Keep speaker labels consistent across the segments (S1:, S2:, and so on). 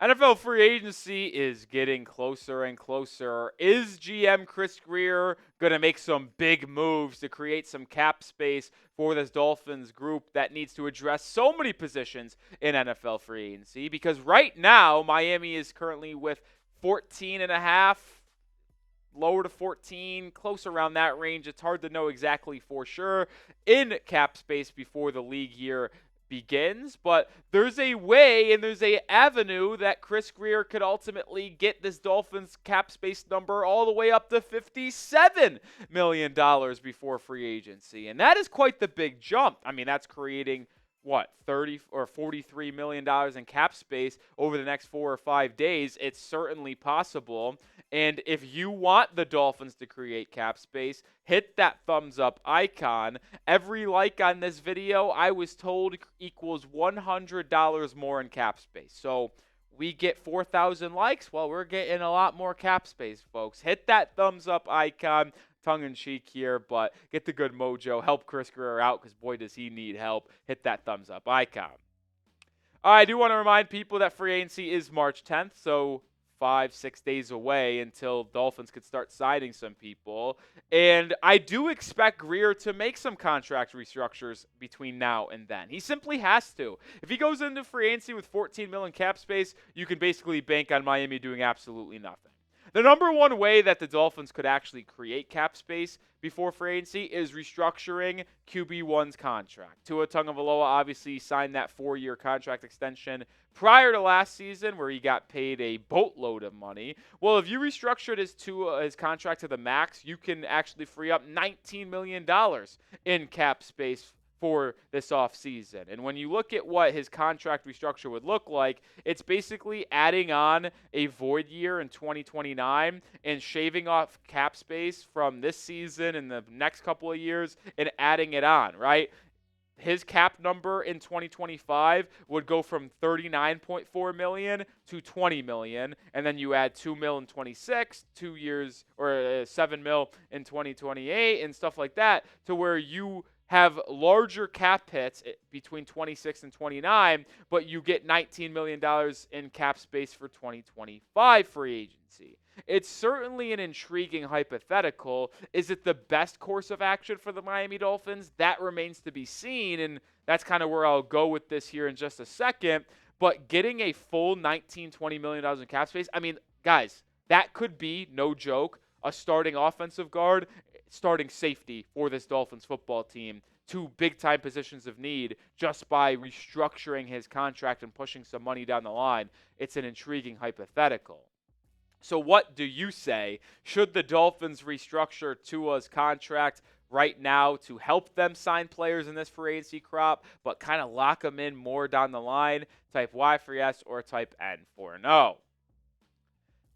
S1: NFL free agency is getting closer and closer. Is GM Chirs Grier going to make some big moves to create some cap space for this Dolphins group that needs to address so many positions in NFL free agency? Because right now, Miami is currently with 14 and a half, lower to 14, close around that range. It's hard to know exactly for sure in cap space before the league year begins, but there's a way and there's a avenue that Chirs Grier could ultimately get this Dolphins cap space number all the way up to $57 million before free agency. And that is quite the big jump. I mean, that's creating what, 30 or $43 million in cap space over the next 4 or 5 days. It's certainly possible. And if you want the Dolphins to create cap space, hit that thumbs up icon. Every like on this video, I was told, equals $100 more in cap space. So we get 4,000 likes. Well, we're getting a lot more cap space, folks. Hit that thumbs up icon. Tongue-in-cheek here, but get the good mojo. Help Chirs Grier out because, boy, does he need help. Hit that thumbs up icon. I do want to remind people that free agency is March 10th, so 5-6 days away until Dolphins could start signing some people. And I do expect Grier to make some contract restructures between now and then. He simply has to. If he goes into free agency with $14 million cap space, you can basically bank on Miami doing absolutely nothing. The number one way that the Dolphins could actually create cap space before free agency is restructuring QB1's contract. Tua Tagovailoa obviously signed that 4-year contract extension prior to last season where he got paid a boatload of money. Well, if you restructured his contract to the max, you can actually free up $19 million in cap space for this offseason. And when you look at what his contract restructure would look like, it's basically adding on a void year in 2029 and shaving off cap space from this season and the next couple of years and adding it on, right? His cap number in 2025 would go from $39.4 million to $20 million, and then you add $2 million in 26, 2 years, or $7 million in 2028, and stuff like that, to where you have larger cap hits between 26 and 29, but you get $19 million in cap space for 2025 free agency. It's certainly an intriguing hypothetical. Is it the best course of action for the Miami Dolphins? That remains to be seen, and that's kind of where I'll go with this here in just a second. But getting a full $19-20 million in cap space, I mean, guys, that could be, no joke, a starting offensive guard, starting safety for this Dolphins football team, 2 big-time positions of need just by restructuring his contract and pushing some money down the line. It's an intriguing hypothetical. So what do you say? Should the Dolphins restructure Tua's contract right now to help them sign players in this free agency crop, but kind of lock them in more down the line? Type Y for yes or type N for no.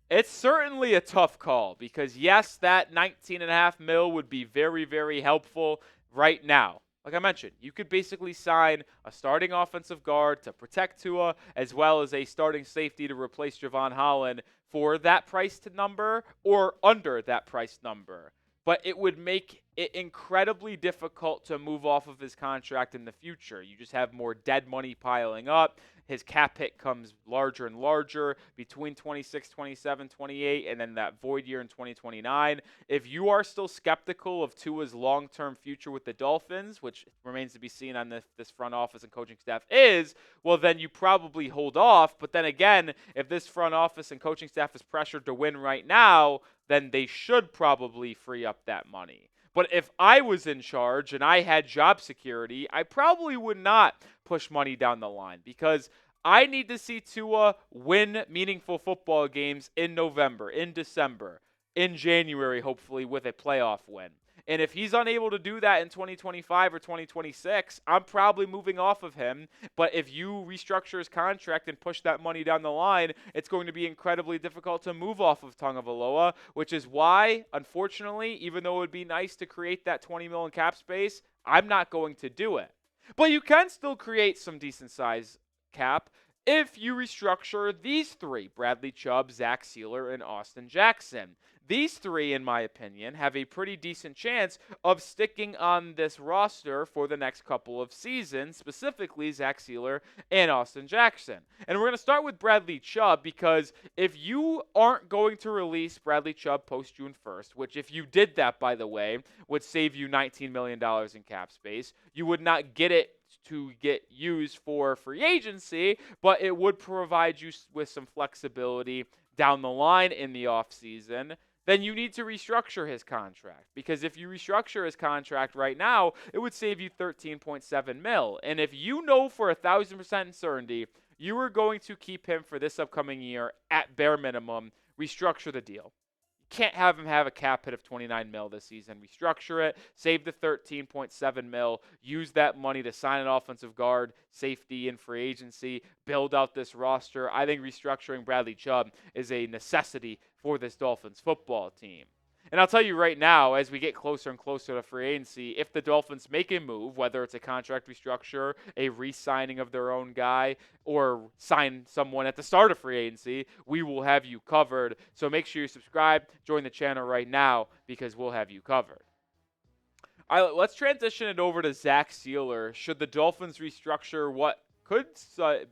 S1: It's certainly a tough call because, yes, that $19.5 million would be very, very helpful right now. Like I mentioned, you could basically sign a starting offensive guard to protect Tua as well as a starting safety to replace Javon Holland for that price number or under that price number. But it would make it incredibly difficult to move off of his contract in the future. You just have more dead money piling up. His cap hit comes larger and larger between 26, 27, 28, and then that void year in 2029. If you are still skeptical of Tua's long-term future with the Dolphins, which remains to be seen on this front office and coaching staff is, well, then you probably hold off. But then again, if this front office and coaching staff is pressured to win right now, then they should probably free up that money. But if I was in charge and I had job security, I probably would not push money down the line because I need to see Tua win meaningful football games in November, in December, in January, hopefully, with a playoff win. And if he's unable to do that in 2025 or 2026, I'm probably moving off of him. But if you restructure his contract and push that money down the line, it's going to be incredibly difficult to move off of Tagovailoa, which is why, unfortunately, even though it would be nice to create that $20 million cap space, I'm not going to do it. But you can still create some decent size cap if you restructure these 3, Bradley Chubb, Zach Sieler, and Austin Jackson. These three, in my opinion, have a pretty decent chance of sticking on this roster for the next couple of seasons, specifically Zach Sieler and Austin Jackson. And we're going to start with Bradley Chubb, because if you aren't going to release Bradley Chubb post June 1st, which if you did that, by the way, would save you $19 million in cap space, you would not get it to get used for free agency, but it would provide you with some flexibility down the line in the offseason. Then you need to restructure his contract, because if you restructure his contract right now, it would save you $13.7 million. And if you know for 1,000% certainty you are going to keep him for this upcoming year at bare minimum, restructure the deal. Can't have him have a cap hit of $29 million this season. Restructure it, save the $13.7 million, use that money to sign an offensive guard, safety, and free agency, build out this roster. I think restructuring Bradley Chubb is a necessity for this Dolphins football team. And I'll tell you right now, as we get closer and closer to free agency, if the Dolphins make a move, whether it's a contract restructure, a re-signing of their own guy, or sign someone at the start of free agency, we will have you covered. So make sure you subscribe, join the channel right now, because we'll have you covered. All right, let's transition it over to Zach Sieler. Should the Dolphins restructure what could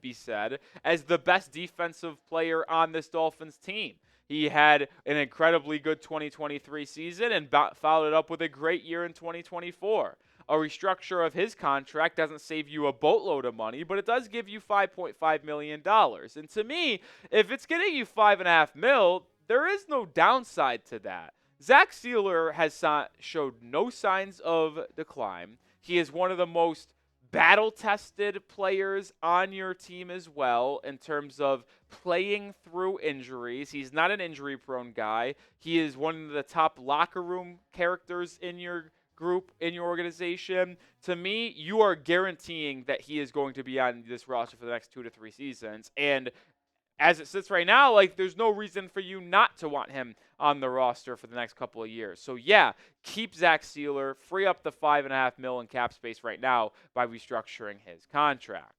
S1: be said as the best defensive player on this Dolphins team? He had an incredibly good 2023 season and followed it up with a great year in 2024. A restructure of his contract doesn't save you a boatload of money, but it does give you $5.5 million. And to me, if it's getting you $5.5 million, there is no downside to that. Zach Sieler has showed no signs of decline. He is one of the most battle-tested players on your team as well in terms of playing through injuries. He's not an injury-prone guy. He is one of the top locker room characters in your group, in your organization. To me, you are guaranteeing that he is going to be on this roster for the next 2 to 3 seasons. And as it sits right now, there's no reason for you not to want him on the roster for the next couple of years. So, yeah, keep Zach Sieler, free up the $5.5 million in cap space right now by restructuring his contract.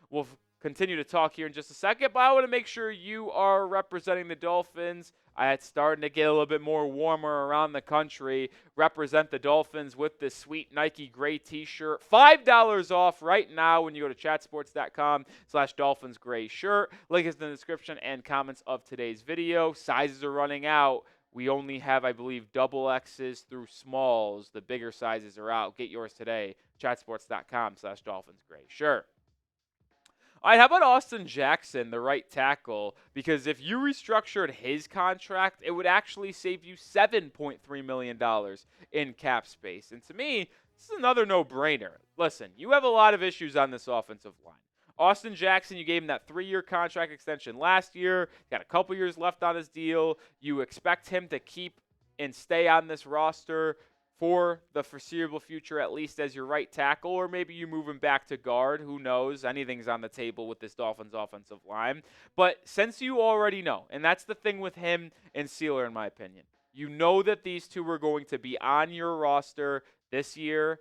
S1: We'll continue to talk here in just a second, but I want to make sure you are representing the Dolphins. It's starting to get a little bit more warmer around the country. Represent the Dolphins with this sweet Nike gray t-shirt. $5 off right now when you go to chatsports.com/Dolphins gray shirt. Link is in the description and comments of today's video. Sizes are running out. We only have, I believe, double X's through smalls. The bigger sizes are out. Get yours today. chatsports.com/Dolphins gray shirt. All right, how about Austin Jackson, the right tackle? Because if you restructured his contract, it would actually save you $7.3 million in cap space. And to me, this is another no-brainer. Listen, you have a lot of issues on this offensive line. Austin Jackson, you gave him that 3-year contract extension last year. Got a couple years left on his deal. You expect him to keep and stay on this roster for the foreseeable future, at least as your right tackle, or maybe you move him back to guard. Who knows? Anything's on the table with this Dolphins offensive line. But since you already know, and that's the thing with him and Sieler, in my opinion, you know that these two are going to be on your roster this year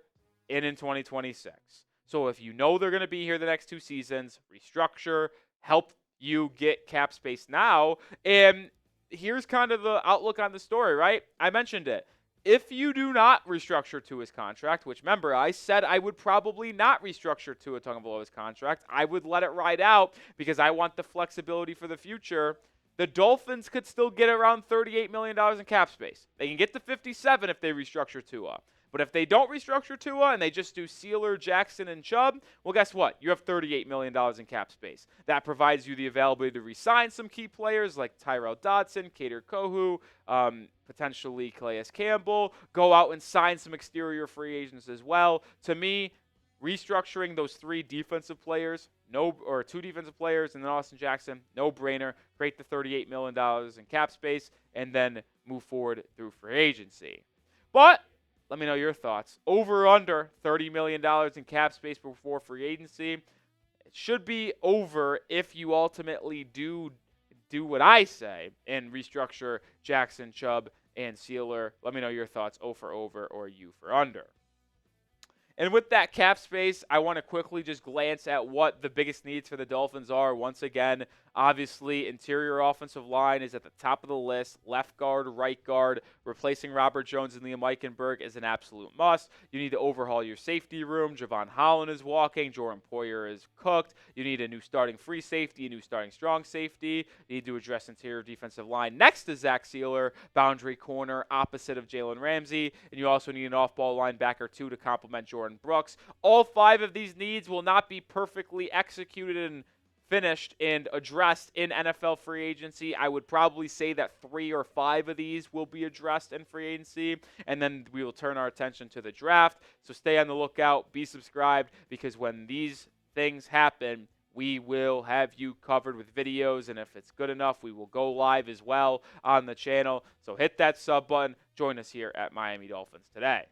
S1: and in 2026. So if you know they're going to be here the next 2 seasons, restructure, help you get cap space now. And here's kind of the outlook on the story, right? I mentioned it. If you do not restructure Tua's contract, which, remember, I said I would probably not restructure Tua Tagovailoa's contract. I would let it ride out because I want the flexibility for the future. The Dolphins could still get around $38 million in cap space. They can get to 57 if they restructure Tua. But if they don't restructure Tua and they just do Sieler, Jackson, and Chubb, well, guess what? You have $38 million in cap space. That provides you the availability to re-sign some key players like Tyrell Dodson, Kader Kohu, potentially Calais Campbell. Go out and sign some exterior free agents as well. To me, restructuring those 3 defensive players, 2 defensive players, and then Austin Jackson, no-brainer. Create the $38 million in cap space, and then move forward through free agency. But let me know your thoughts. Over or under $30 million in cap space before free agency. It should be over if you ultimately do what I say and restructure Jackson, Chubb, and Sieler. Let me know your thoughts. O for over or U for under. And with that cap space, I want to quickly just glance at what the biggest needs for the Dolphins are. Once again, Obviously, interior offensive line is at the top of the list. Left guard, right guard, replacing Robert Jones and Liam Eichenberg is an absolute must. You need to overhaul your safety room. Javon Holland is walking. Jordan Poyer is cooked. You need a new starting free safety, a new starting strong safety. You need to address interior defensive line next to Zach Sieler, boundary corner opposite of Jalen Ramsey. And you also need an off-ball linebacker, too, to complement Jordan Brooks. All 5 of these needs will not be perfectly executed and finished and addressed in NFL free agency. I would probably say that 3 or 5 of these will be addressed in free agency, and then we will turn our attention to the draft. So stay on the lookout, be subscribed, because when these things happen, we will have you covered with videos, and if it's good enough, we will go live as well on the channel. So hit that sub button. Join us here at Miami Dolphins Today.